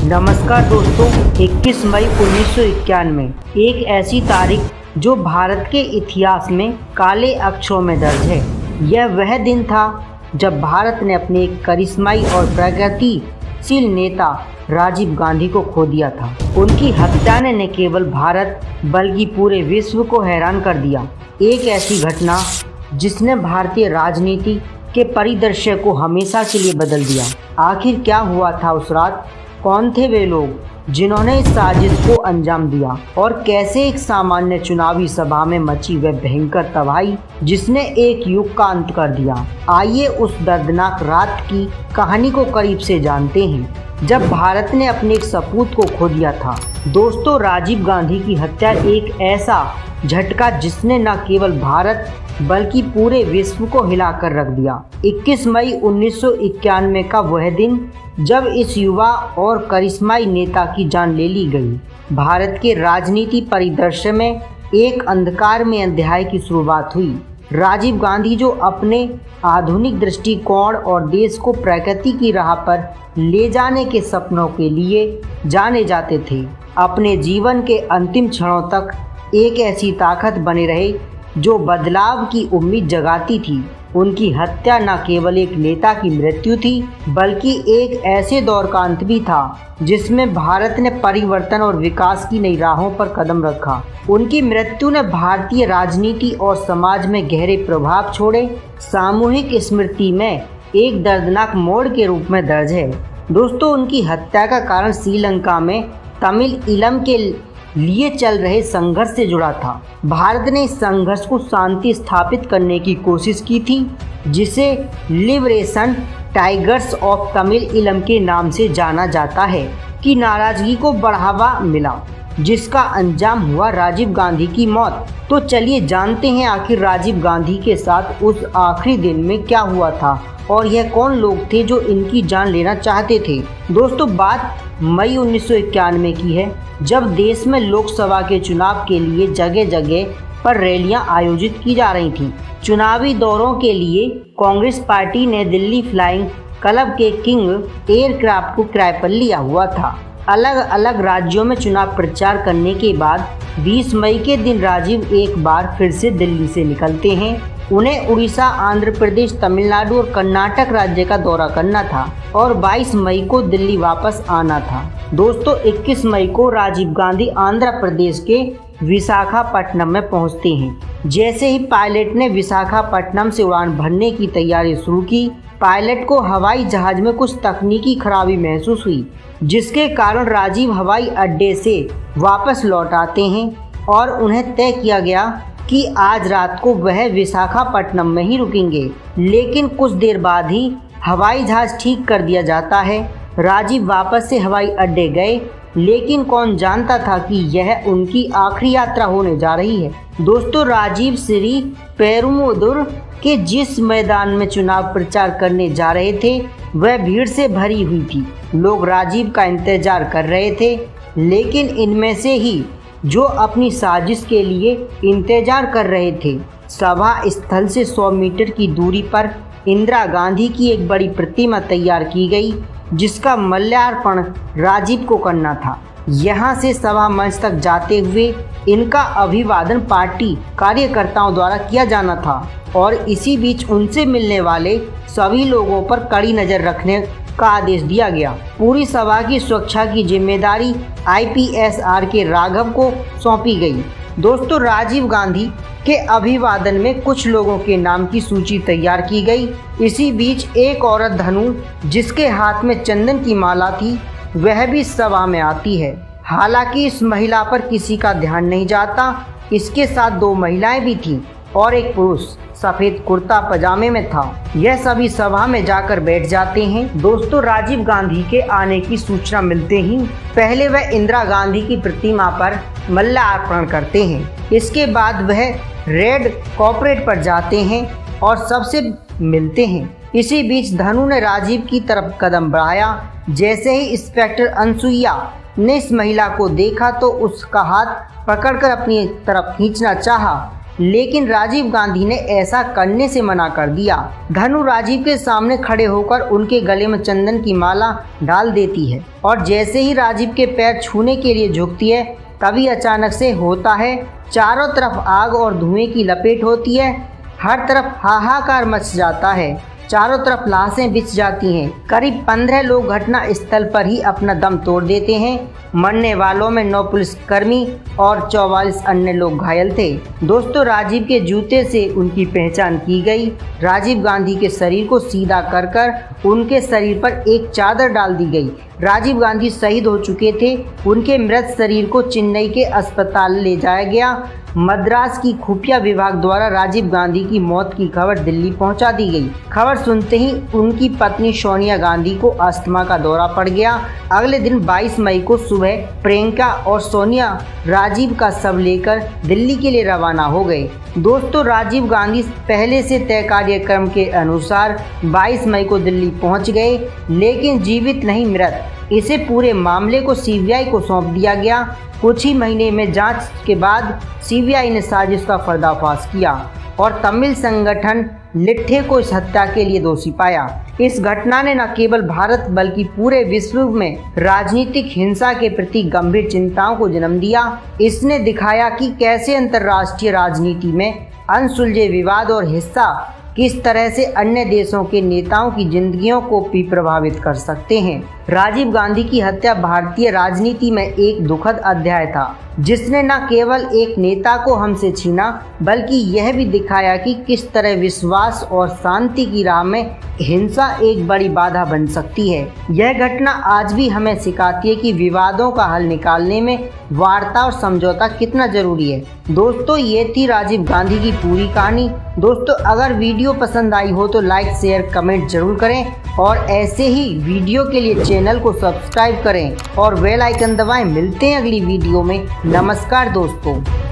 नमस्कार दोस्तों, 21 मई 1991 एक ऐसी तारीख जो भारत के इतिहास में काले अक्षरों में दर्ज है। यह वह दिन था जब भारत ने अपने एक करिश्माई और प्रगतिशील नेता राजीव गांधी को खो दिया था। उनकी हत्या ने न केवल भारत बल्कि पूरे विश्व को हैरान कर दिया। एक ऐसी घटना जिसने भारतीय राजनीति के परिदृश्य को हमेशा के लिए बदल दिया। आखिर क्या हुआ था उस रात? कौन थे वे लोग जिन्होंने इस साजिश को अंजाम दिया और कैसे एक सामान्य चुनावी सभा में मची वह भयंकर तबाही जिसने एक युग का अंत कर दिया। आइए उस दर्दनाक रात की कहानी को करीब से जानते हैं जब भारत ने अपने एक सपूत को खो दिया था। दोस्तों, राजीव गांधी की हत्या एक ऐसा झटका जिसने न केवल भारत बल्कि पूरे विश्व को हिलाकर रख दिया। 21 मई 1991 का वह दिन जब इस युवा और करिश्माई नेता की जान ले ली गई। भारत के राजनीति परिदृश्य में एक अंधकार में अध्याय की शुरुआत हुई। राजीव गांधी जो अपने आधुनिक दृष्टिकोण और देश को प्रगति की राह पर ले जाने के सपनों के लिए जाने जाते थे, अपने जीवन के अंतिम क्षणों तक एक ऐसी ताकत बने रहे जो बदलाव की उम्मीद जगाती थी। उनकी हत्या न केवल एक नेता की मृत्यु थी बल्कि एक ऐसे दौर का अंत भी था जिसमें भारत ने परिवर्तन और विकास की नई राहों पर कदम रखा। उनकी मृत्यु ने भारतीय राजनीति और समाज में गहरे प्रभाव छोड़े। सामूहिक स्मृति में एक दर्दनाक मोड़ के रूप में दर्ज है। दोस्तों, उनकी हत्या का कारण श्रीलंका में तमिल ईलम के लिए चल रहे संघर्ष से जुड़ा था। भारत ने इस संघर्ष को शांति स्थापित करने की कोशिश की थी, जिसे liberation tigers of Tamil Eelam के नाम से जाना जाता है, की नाराजगी को बढ़ावा मिला, जिसका अंजाम हुआ राजीव गांधी की मौत। तो चलिए जानते हैं आखिर राजीव गांधी के साथ उस आखिरी दिन में क्या हुआ था और यह कौन लोग थे जो इनकी जान लेना चाहते थे। दोस्तों, बात मई 1991 की है जब देश में लोकसभा के चुनाव के लिए जगह जगह पर रैलियां आयोजित की जा रही थीं। चुनावी दौरों के लिए कांग्रेस पार्टी ने दिल्ली फ्लाइंग क्लब के किंग एयरक्राफ्ट को किराए पर लिया हुआ था। अलग अलग राज्यों में चुनाव प्रचार करने के बाद 20 मई के दिन राजीव एक बार फिर से दिल्ली से निकलते हैं। उन्हें उड़ीसा, आंध्र प्रदेश, तमिलनाडु और कर्नाटक राज्य का दौरा करना था और 22 मई को दिल्ली वापस आना था। दोस्तों, 21 मई को राजीव गांधी आंध्र प्रदेश के विशाखापट्टनम में पहुंचते हैं। जैसे ही पायलट ने विशाखापट्टनम से उड़ान भरने की तैयारी शुरू की, पायलट को हवाई जहाज में कुछ तकनीकी खराबी महसूस हुई, जिसके कारण राजीव हवाई अड्डे से वापस लौट आते हैं और उन्हें तय किया गया कि आज रात को वह विशाखापट्टनम में ही रुकेंगे। लेकिन कुछ देर बाद ही हवाई जहाज ठीक कर दिया जाता है। राजीव वापस से हवाई अड्डे गए, लेकिन कौन जानता था कि यह उनकी आखिरी यात्रा होने जा रही है। दोस्तों, राजीव श्री पेरुम्बदूर के जिस मैदान में चुनाव प्रचार करने जा रहे थे वह भीड़ से भरी हुई थी। लोग राजीव का इंतजार कर रहे थे, लेकिन इनमें से ही जो अपनी साजिश के लिए इंतजार कर रहे थे। सभा स्थल से 100 मीटर की दूरी पर इंदिरा गांधी की एक बड़ी प्रतिमा तैयार की गई, जिसका माल्यार्पण राजीव को करना था। यहाँ से सभा मंच तक जाते हुए इनका अभिवादन पार्टी कार्यकर्ताओं द्वारा किया जाना था और इसी बीच उनसे मिलने वाले सभी लोगों पर कड़ी नजर रखने का आदेश दिया गया। पूरी सभा की सुरक्षा की जिम्मेदारी IPSR के राघव को सौंपी गई। दोस्तों, राजीव गांधी के अभिवादन में कुछ लोगों के नाम की सूची तैयार की गई। इसी बीच एक औरत धनु, जिसके हाथ में चंदन की माला थी, वह भी सभा में आती है। हालांकि इस महिला पर किसी का ध्यान नहीं जाता। इसके साथ 2 महिलाएं भी थीं और एक पुरुष सफेद कुर्ता पजामे में था। यह सभी सभा में जाकर बैठ जाते हैं। दोस्तों, राजीव गांधी के आने की सूचना मिलते ही पहले वह इंदिरा गांधी की प्रतिमा पर माल्यार्पण करते हैं। इसके बाद वह रेड कॉर्पोरेट पर जाते हैं और सबसे मिलते हैं। इसी बीच धनु ने राजीव की तरफ कदम बढ़ाया। जैसे ही इंस्पेक्टर अनसुईया ने इस महिला को देखा तो उसका हाथ पकड़कर अपनी तरफ खींचना चाहा, लेकिन राजीव गांधी ने ऐसा करने से मना कर दिया। धनु राजीव के सामने खड़े होकर उनके गले में चंदन की माला डाल देती है और जैसे ही राजीव के पैर छूने के लिए झुकती है तभी अचानक से होता है, चारों तरफ आग और धुएं की लपेट होती है। हर तरफ हाहाकार मच जाता है, चारों तरफ लाशें बिछ जाती हैं। करीब 15 लोग घटना स्थल पर ही अपना दम तोड़ देते हैं। मरने वालों में 9 पुलिसकर्मी और 44 अन्य लोग घायल थे। दोस्तों, राजीव के जूते से उनकी पहचान की गई। राजीव गांधी के शरीर को सीधा कर उनके शरीर पर एक चादर डाल दी गई। राजीव गांधी शहीद हो चुके थे। उनके मृत शरीर को चेन्नई के अस्पताल ले जाया गया। मद्रास की खुफिया विभाग द्वारा राजीव गांधी की मौत की खबर दिल्ली पहुंचा दी गई। खबर सुनते ही उनकी पत्नी सोनिया गांधी को अस्थमा का दौरा पड़ गया। अगले दिन 22 मई को सुबह प्रियंका और सोनिया राजीव का शव लेकर दिल्ली के लिए रवाना हो गए। दोस्तों, राजीव गांधी पहले से तय कार्यक्रम के अनुसार 22 मई को दिल्ली पहुंच गए, लेकिन जीवित नहीं मृत। इसे पूरे मामले को सीबीआई को सौंप दिया गया। कुछ ही महीने में जांच के बाद सीबीआई ने साजिश का पर्दाफाश किया और तमिल संगठन लिट्ठे को इस हत्या के लिए दोषी पाया। इस घटना ने न केवल भारत बल्कि पूरे विश्व में राजनीतिक हिंसा के प्रति गंभीर चिंताओं को जन्म दिया। इसने दिखाया कि कैसे अंतर्राष्ट्रीय राजनीति में अनसुलझे विवाद और हिस्सा किस तरह से अन्य देशों के नेताओं की जिंदगियों को भी प्रभावित कर सकते हैं। राजीव गांधी की हत्या भारतीय राजनीति में एक दुखद अध्याय था, जिसने न केवल एक नेता को हमसे छीना बल्कि यह भी दिखाया कि किस तरह विश्वास और शांति की राह में हिंसा एक बड़ी बाधा बन सकती है। यह घटना आज भी हमें सिखाती है कि विवादों का हल निकालने में वार्ता और समझौता कितना जरूरी है। दोस्तों, ये थी राजीव गांधी की पूरी कहानी। दोस्तों, अगर वीडियो पसंद आई हो तो लाइक, शेयर, कमेंट जरूर करें और ऐसे ही वीडियो के लिए चैनल को सब्सक्राइब करें और बेल आइकन दबाएं। मिलते हैं अगली वीडियो में। नमस्कार दोस्तों।